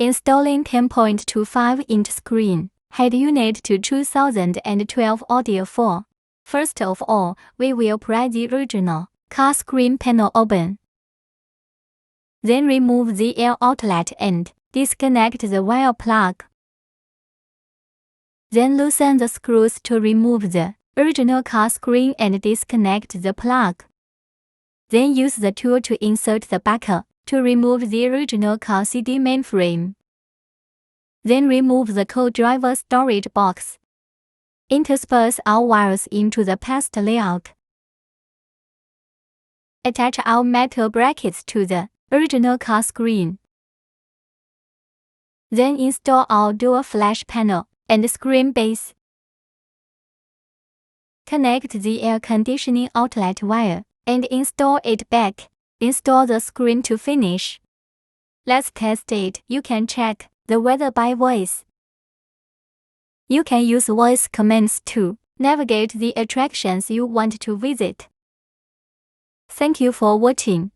Installing 10.25-inch screen head unit to 2012 Audi A4. First of all, we will pry the original car screen panel open. Then remove the air outlet and disconnect the wire plug. Then loosen the screws to remove the original car screen and disconnect the plug. Then use the tool to insert the buckle to remove the original car CD mainframe. Then remove the co-driver storage box. Intersperse all wires into the past layout. Attach all metal brackets to the original car screen. Then install our dual flash panel and screen base. Connect the air conditioning outlet wire and install it back. Install the screen to finish. Let's test it. You can check the weather by voice. You can use voice commands to navigate the attractions you want to visit. Thank you for watching.